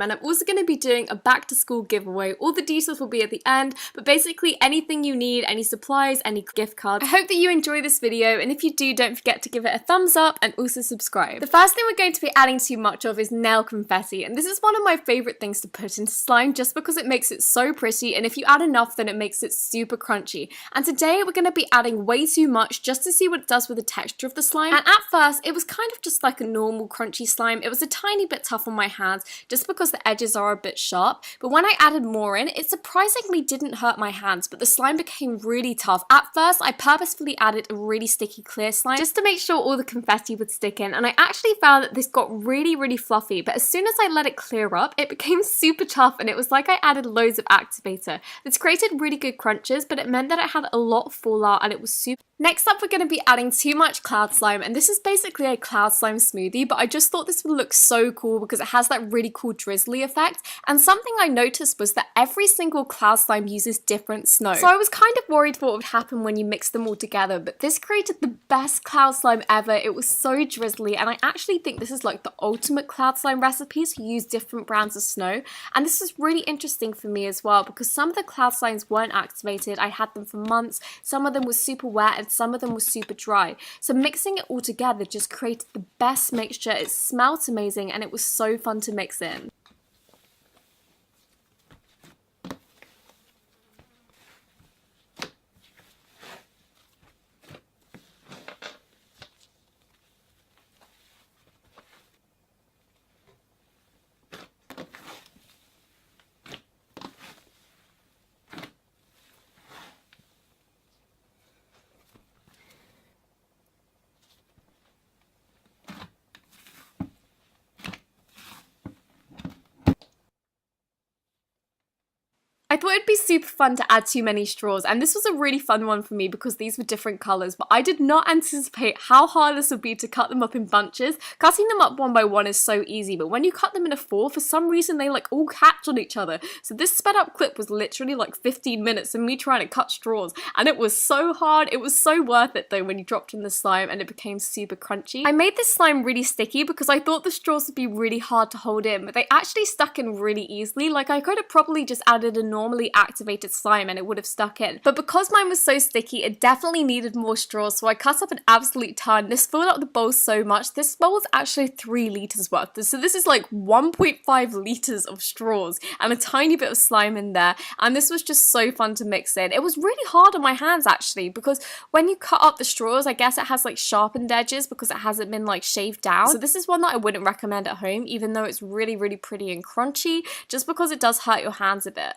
And I'm also going to be doing a back to school giveaway. All the details will be at the end, but basically anything you need, any supplies, any gift cards. I hope that you enjoy this video, and if you do, don't forget to give it a thumbs up and also subscribe. The first thing we're going to be adding too much of is nail confetti, and this is one of my favorite things to put into slime just because it makes it so pretty, and if you add enough then it makes it super crunchy. And today we're going to be adding way too much just to see what it does with the texture of the slime. And at first it was kind of just like a normal crunchy slime. It was a tiny bit tough on my hands just because the edges are a bit sharp, but when I added more in, it surprisingly didn't hurt my hands, but the slime became really tough. At first, I purposefully added a really sticky clear slime just to make sure all the confetti would stick in, and I actually found that this got really fluffy, but as soon as I let it clear up, it became super tough, and it was like I added loads of activator. This created really good crunches, but it meant that it had a lot of fallout, and it was super. Next up, we're going to be adding too much cloud slime, and this is basically a cloud slime smoothie, but I just thought this would look so cool because it has that really cool drizzly effect. And something I noticed was that every single cloud slime uses different snow. So I was kind of worried for what would happen when you mix them all together, but this created the best cloud slime ever. It was so drizzly, and I actually think this is like the ultimate cloud slime recipe to use different brands of snow. And this is really interesting for me as well because some of the cloud slimes weren't activated. I had them for months. Some of them were super wet and some of them were super dry. So mixing it all together just created the best mixture. It smelled amazing and it was so fun to mix in. I thought it'd be super fun to add too many straws, and this was a really fun one for me because these were different colours, but I did not anticipate how hard this would be to cut them up in bunches. Cutting them up one by one is so easy, but when you cut them in a four, for some reason they like all catch on each other. So this sped up clip was literally like 15 minutes of me trying to cut straws, and it was so hard. It was so worth it though when you dropped in the slime and it became super crunchy. I made this slime really sticky because I thought the straws would be really hard to hold in, but they actually stuck in really easily. Like I could have probably just added a normally activated slime and it would have stuck in, but because mine was so sticky it definitely needed more straws, so I cut up an absolute ton. This filled up the bowl so much. This bowl was actually 3 liters worth, so this is like 1.5 liters of straws and a tiny bit of slime in there, and this was just so fun to mix in. It was really hard on my hands actually because when you cut up the straws, I guess it has like sharpened edges because it hasn't been like shaved down. So this is one that I wouldn't recommend at home, even though it's really pretty and crunchy, just because it does hurt your hands a bit.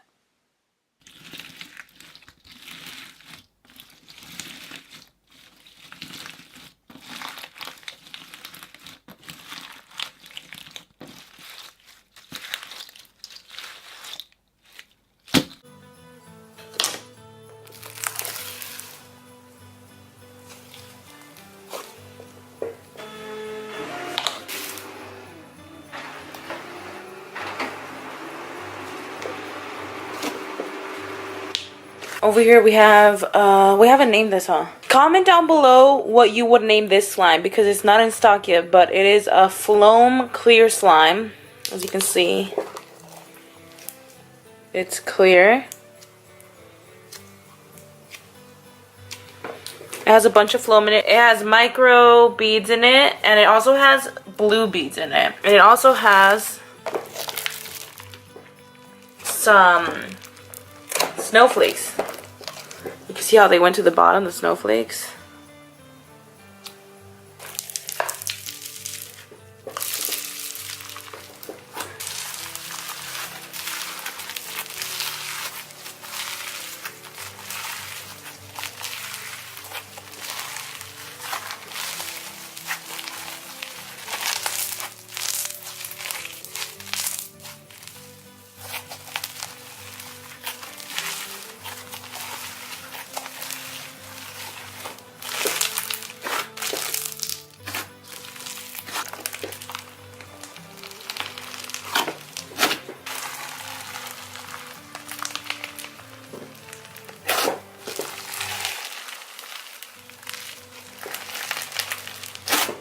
Over here we haven't named this, huh? Comment down below what you would name this slime because it's not in stock yet, but it is a foam clear slime. As you can see, it's clear. It has a bunch of foam in it. It has micro beads in it, and it also has blue beads in it. And it also has some snowflakes. You can see how they went to the bottom, the snowflakes.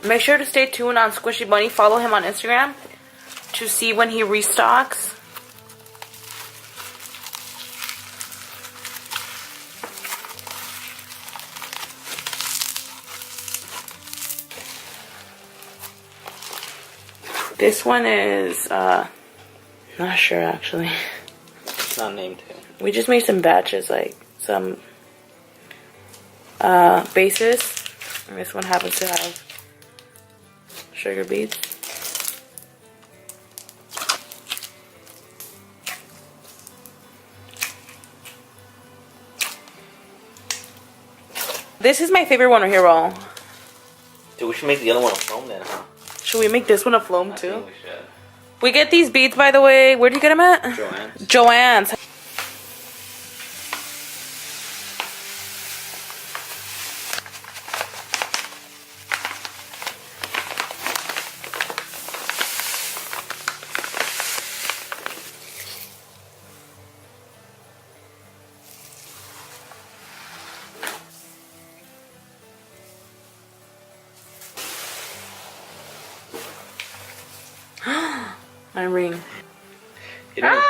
Make sure to stay tuned on Squishy Bunny. Follow him on Instagram. to see when he restocks. This one is, not sure actually. It's not named too. We just made some batches, like some bases. And this one happens to have sugar beets. This is my favorite one right here, Raul. Dude, we should make the other one a foam then, huh? Should we make this one a foam I too? think we should. We get these beads, by the way. Where do you get them at? Joanne's. Joanne's. My ring. You didn't,